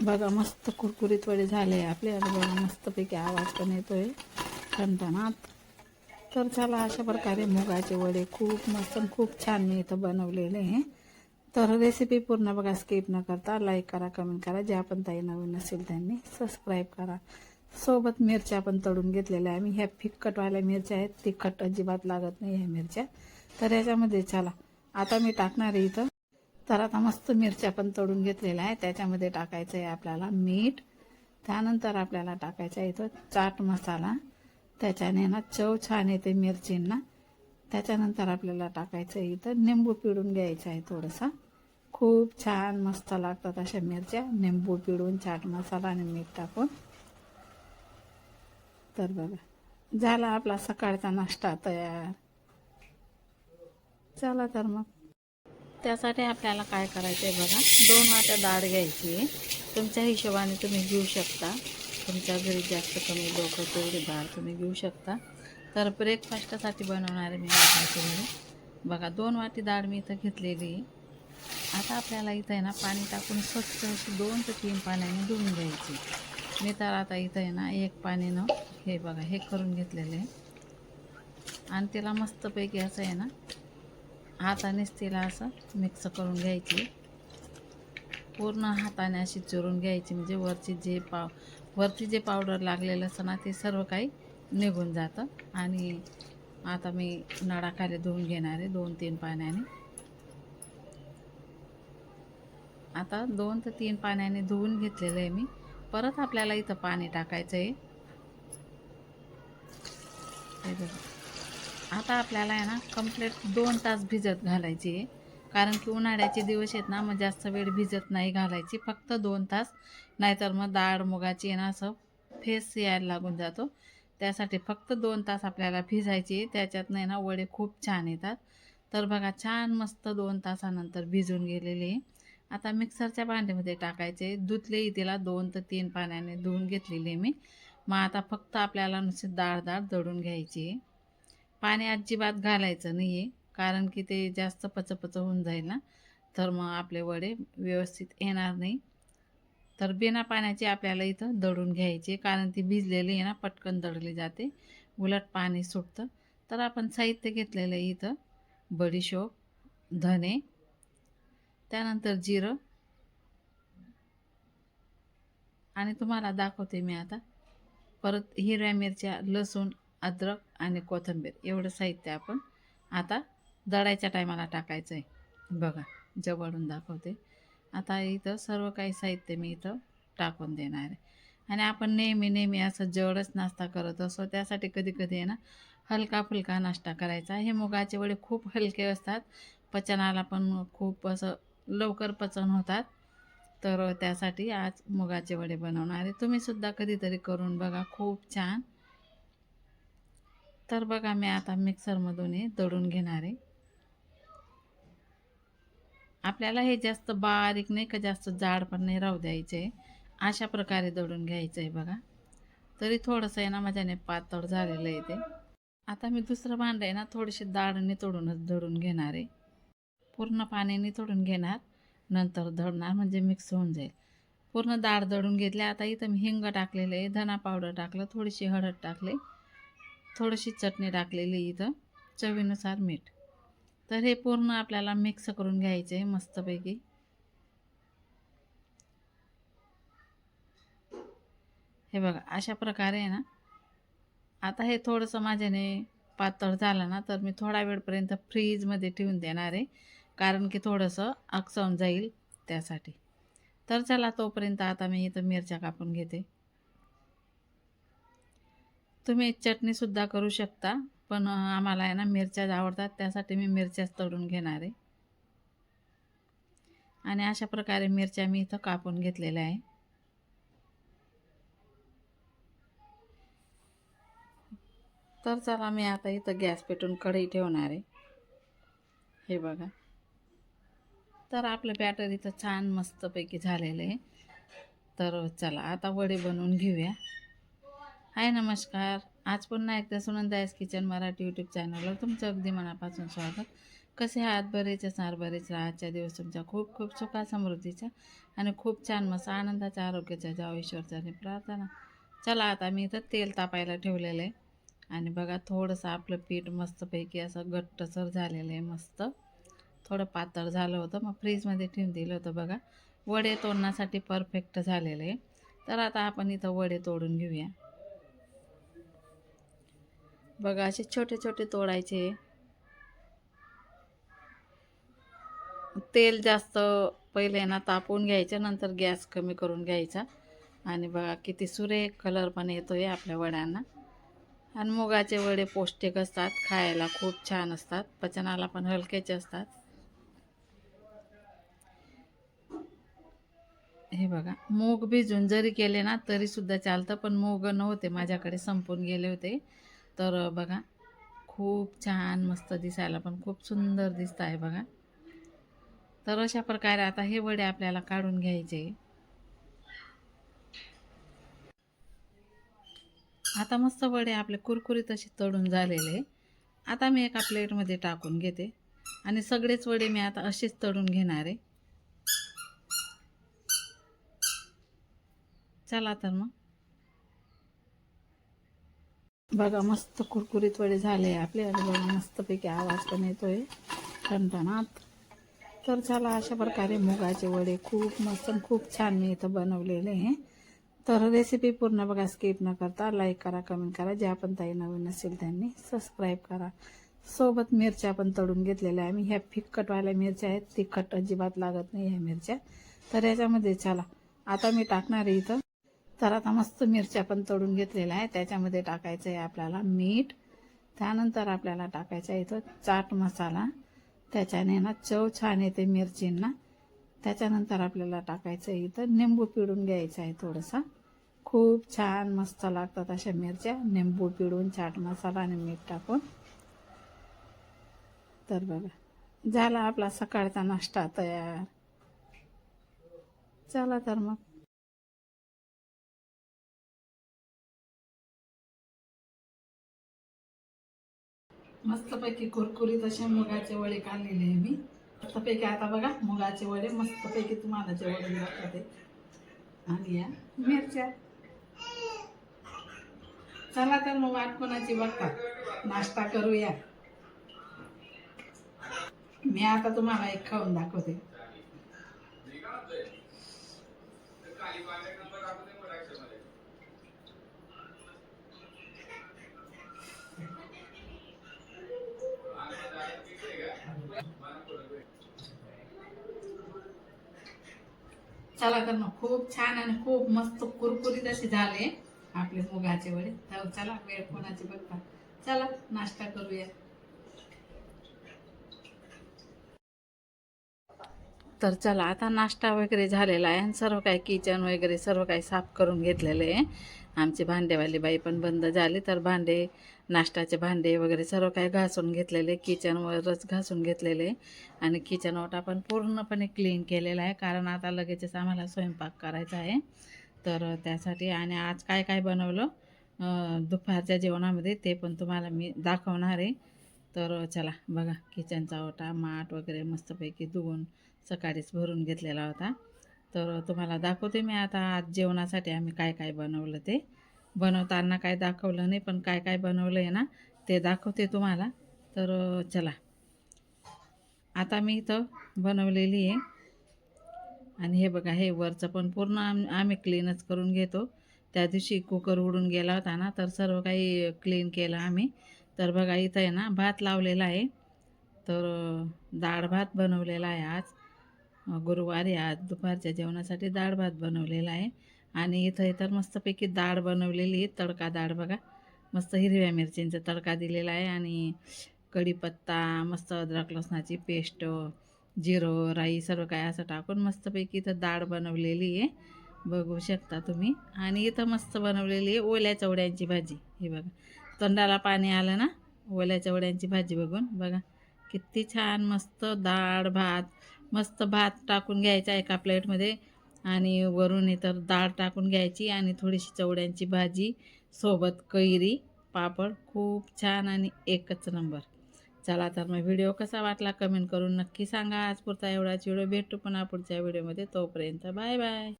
बघा मस्त कुरकुरीत वडे झाले आपले आणि बघा मस्तपैकी आवाज पण येतोय ठणठणात. तर चला अशा प्रकारे मुगाचे वडे खूप मस्त खूप छान मी इथं बनवलेले आहे. तर रेसिपी पूर्ण बघा, स्किप न करता लाईक करा, कमेंट करा. ज्या पण ताई नवीन असेल त्यांनी सबस्क्राईब करा. सोबत मिरच्या पण तळून घेतलेल्या आहे मी. ह्या फिक्कटवाल्या मिरच्या आहेत, तिखट अजिबात लागत नाही ह्या मिरच्या. तर याच्यामध्ये चला आता मी टाकणार आहे इथं. तर आता मस्त मिरच्या पण तळून घेतलेल्या आहे. त्याच्यामध्ये टाकायचं आहे आपल्याला मीठ. त्यानंतर आपल्याला टाकायचं आहे इथं चाट मसाला. त्याच्याने ना चव छान येते मिरचींना. त्याच्यानंतर आपल्याला टाकायचं आहे इथं निंबू पिळून घ्यायचं आहे थोडंसं. खूप छान मस्त लागतात अशा मिरच्या निंबू पिळून, चाट मसाला आणि मीठ टाकून. तर बघा झाला आपला सकाळचा नाश्ता तयार. चला तर मग त्यासाठी आपल्याला काय करायचं आहे बघा, 2 वाट्या डाळ घ्यायची आहे. तुमच्या हिशोबाने तुम्ही घेऊ शकता. तुमच्या घरी जास्त कमी लोक तेवढी डाळ तुम्ही घेऊ शकता. तर ब्रेकफास्टसाठी बनवणारे मी मुगाचे वडे. बघा 2 वाटी डाळ मी इथं घेतलेली आहे. आता आपल्याला इथं आहे ना पाणी टाकून स्वच्छ अशी 2 ते 3 पाण्याने धुवून घ्यायची. मी तर आता इथं आहे ना 1 पाणीनं हे बघा हे करून घेतलेलं आहे. आणि तिला मस्तपैकी असं आहे ना हातानेच तिला असं मिक्स करून घ्यायची. पूर्ण हाताने अशी चुरून घ्यायची, म्हणजे वरती जे पावडर लागलेलं असतं ना ते सर्व काही निघून जातं. आणि आता मी नळाखाली धुवून घेणार आहे 2-3 पाण्याने. आता 2 ते 3 पाण्याने धुवून घेतलेलं आहे मी. परत आपल्याला इथं पाणी टाकायचं आहे. हे बघा आता आपल्याला आहे ना कंप्लीट 2 तास भिजत घालायची आहे. कारण की उन्हाळ्याचे दिवस आहेत ना, मग जास्त वेळ भिजत नाही घालायची, फक्त 2 तास. नाहीतर मग डाळ मुगाची आहे ना असं फेस यायला लागून जातो. त्यासाठी फक्त 2 तास आपल्याला भिजायची. त्याच्यात नाही ना वडे खूप छान येतात. तर बघा छान मस्त 2 तासानंतर भिजून गेलेले. आता मिक्सरच्या भांड्यामध्ये टाकायचे. धुतलेही तिला 2 ते 3 पाण्याने धुवून घेतलेली मी. मग आता फक्त आपल्याला नुसती डाळ दळून घ्यायची आहे. पाणी अजिबात घालायचं नाही आहे, कारण की ते जास्त पचपच होऊन जाईल ना, तर मग आपले वडे व्यवस्थित येणार नाही. तर बिना पाण्याची आपल्याला इथं दळून घ्यायची, कारण ती भिजलेली आहे ना पटकन दळली जाते, उलट पाणी सुटतं. तर आपण साहित्य घेतलेलं आहे इथं बडीशोप, धने, त्यानंतर जिरं, आणि तुम्हाला दाखवते मी आता परत हिरव्या मिरच्या, लसूण, अद्रक आणि कोथिंबीर एवढं साहित्य आपण आता दळायच्या टायमाला टाकायचं आहे. बघा जवळून दाखवते. आता इथं सर्व काही साहित्य मी इथं टाकून देणार आहे. आणि आपण नेहमी असं जडच नाश्ता करत असतो, त्यासाठी कधी कधी आहे ना हलका फुलका नाश्ता करायचा. हे मुगाचे वडे खूप हलके असतात, पचनाला पण खूप असं लवकर पचन होतात. तर त्यासाठी आज मुगाचे वडे बनवणार आहे. तुम्हीसुद्धा कधीतरी करून बघा, खूप छान. तर बघा मी आता मिक्सरमधून हे दळून घेणार आहे. आपल्याला हे जास्त बारीक नाही का जास्त जाड पण नाही राहू द्यायचे. अशा प्रकारे दळून घ्यायचं आहे बघा. तरी थोडंसं आहे ना माझ्याने पातळ झालेलं आहे ते. आता मी दुसरं भांडं आहे ना थोडीशी डाळ नितळूनच दळून घेणार आहे. पूर्ण पाणी नितळून घेणार, नंतर दळणार, म्हणजे मिक्स होऊन जाईल. पूर्ण डाळ दळून घेतली. आता इथं मी हिंग टाकलेलं आहे, धना पावडर टाकलं, थोडीशी हळद टाकले, थोडीशी चटणी टाकलेली, इथं चवीनुसार मीठ. तर हे पूर्ण आपल्याला मिक्स करून घ्यायचे आहे मस्तपैकी. हे बघा अशा प्रकारे आहे ना. आता हे थोडंसं माझ्याने पातळ झालं ना, तर मी थोडा वेळपर्यंत फ्रीजमध्ये ठेवून देणार आहे, कारण की थोडंसं आकसावून जाईल त्यासाठी. तर चला तोपर्यंत आता मी इथं मिरच्या कापून घेते. तुम्ही चटणीसुद्धा करू शकता, पण आम्हाला आहे ना मिरच्याच आवडतात, त्यासाठी मी मिरच्याच तळून घेणार आहे. आणि अशा प्रकारे मिरच्या मी इथं कापून घेतलेल्या आहे. तर चला मी आता इथं गॅस पेटून कढई ठेवणार आहे. हे बघा तर आपलं बॅटर इथं छान मस्तपैकी झालेलं आहे. तर चला आता वडे बनवून घेऊया. हाय नमस्कार. आज पुन्हा एकदा सुनंदास किचन मराठी यूट्यूब चॅनलवर तुमचं अगदी मनापासून स्वागत. कसे आहात? बरेच असणार, बरेच राहा. आजच्या दिवस तुमच्या खूप खूप सुखा समृद्धीच्या आणि खूप छान मस्त आनंदाच्या आरोग्याच्या जावं ईश्वरचरणी प्रार्थना. चला आता मी इथं तेल तापायला ठेवलेलं आहे आणि बघा थोडंसं आपलं पीठ मस्तपैकी असं घट्टसर झालेलं आहे. मस्त थोडं पातळ झालं होतं, मग फ्रीजमध्ये ठेवून दिलं होतं. बघा वडे तोडण्यासाठी परफेक्ट झालेले आहे. तर आता आपण इथं वडे तोडून घेऊया. बघा असे छोटे छोटे तोडायचे. तेल जास्त पहिले ना तापवून घ्यायचं, नंतर गॅस कमी करून घ्यायचा. आणि बघा किती सुरेख कलर पण येतो आहे आपल्या वड्यांना. आणि मुगाचे वडे पौष्टिक असतात, खायला खूप छान असतात, पचनाला पण हलकेचे असतात. हे बघा मूग भिजून जरी केले ना तरी सुद्धा चालतं, पण मूग नव्हते माझ्याकडे, संपून गेले होते. तर बघा खूप छान मस्त दिसायला पण खूप सुंदर दिसत आहे बघा. तर अशा प्रकारे आता हे वडे आपल्याला काढून घ्यायचे. आता मस्त वडे आपले कुरकुरीत असे तळून झालेले. आता मी एका प्लेटमध्ये टाकून घेते आणि सगळेच वडे मी आता असेच तळून घेणार आहे. चला तर मग बघा मस्त कुरकुरीत वडे झाले आपले आणि बघा मस्तपैकी आवाज पण येतोय ठणठणात. तर चला अशा प्रकारे मुगाचे वडे खूप मस्त खूप छान मी इथं बनवलेले आहे. तर रेसिपी पूर्ण बघा, स्किप न करता लाईक करा, कमेंट करा. ज्या पण ताई नवीन असेल त्यांनी सबस्क्राईब करा. सोबत मिरच्या पण तळून घेतलेल्या आहे मी. ह्या फिक्कटवाल्या मिरच्या आहेत, तिखट अजिबात लागत नाही ह्या मिरच्या. तर याच्यामध्ये चला आता मी टाकणार आहे इथं. तर आता मस्त मिरच्या पण तळून घेतलेल्या आहे. त्याच्यामध्ये टाकायचं आहे आपल्याला मीठ. त्यानंतर आपल्याला टाकायचं आहे इथं चाट मसाला. त्याच्याने ना चव छान येते मिरचींना. त्याच्यानंतर आपल्याला टाकायचं आहे इथं निंबू पिळून घ्यायचं आहे थोडंसं. खूप छान मस्त लागतात अशा मिरच्या, निंबू पिळून चाट मसाला आणि मीठ टाकून. तर बघा झाला आपला सकाळचा नाश्ता तयार. चला तर मग मस्तपैकी कुरकुरीत असे मुगाचे वडे काढलेले आहे मी. मस्तपैकी आता बघा मुगाचे वडे मस्तपैकी तुम्हाला जे वडे दाखवते. आणि या मिरच्या. चला तर मग वाट कोणाची बघता, नाश्ता करूया. मी आता तुम्हाला एक खाऊन दाखवते. चला तर मग खूप छान आणि खूप मस्त कुरकुरीत असे झाले आपले मुगाचे वडे. तर चला वेळ कोणाची बघता, चला नाश्ता करूया. तर चला आता नाश्ता वगैरे झालेला आहे आणि सर्व काही किचन वगैरे सर्व काही साफ करून घेतलेलं आहे. आमची भांडेवाली बाई पण बंद झाली, तर भांडे नाश्त्याचे भांडे वगैरे सर्व काही घासून घेतलेले, किचनवरच घासून घेतलेले. आणि किचन ओटा पण पूर्णपणे क्लीन केलेला आहे, कारण आता लगेचच आम्हाला स्वयंपाक करायचा आहे. तर त्यासाठी आणि आज काय काय बनवलं दुपारच्या जेवणामध्ये ते पण तुम्हाला मी दाखवणार आहे. तर चला बघा किचनचा ओटा माठ वगैरे मस्तपैकी धुवून सकाळीच भरून घेतलेला होता. तर तुम्हाला दाखवते मी आता आज जेवणासाठी आम्ही काय काय बनवलं ते. बनवताना काय दाखवलं नाही, पण काय काय बनवलं आहे ना ते दाखवते तुम्हाला. तर चला आता मी इथं बनवलेली आहे. आणि हे बघा हे वरचं पण पूर्ण आम्ही क्लीनच करून घेतो. त्या दिवशी कुकर उडून गेला होता ना, तर सर्व काही क्लीन केलं आम्ही. तर बघा इथं आहे ना भात लावलेला आहे. तर डाळ भात बनवलेला आहे आज. गुरुवारी आज दुपारच्या जेवणासाठी डाळ भात बनवलेला आहे. आणि इथं तर मस्तपैकी डाळ बनवलेली आहे, तडका डाळ बघा. मस्त हिरव्या मिरचींचा तडका दिलेला आहे आणि कढीपत्ता, मस्त अद्रक लसणाची पेस्ट, जिरं राई सर्व काय असं टाकून मस्तपैकी इथं डाळ बनवलेली आहे, बघू शकता तुम्ही. आणि इथं मस्त बनवलेली आहे ओल्या चवड्यांची भाजी. हे बघा तोंडाला पाणी आलं ना ओल्या चवड्यांची भाजी बघून. बघा किती छान मस्त डाळ भात. मस्त भात टाकून घ्यायचा एका प्लेटमध्ये आणि वरून इतर डाळ टाकून घ्यायची आणि थोडीशी चवड्यांची भाजी, सोबत कैरी पापड. खूप छान आणि एकच नंबर. चला तर मग व्हिडिओ कसा वाटला कमेंट करून नक्की सांगा. आज पुरता एवढाच व्हिडिओ, भेटू पुन्हा पुढच्या व्हिडिओमध्ये. तोपर्यंत बाय बाय.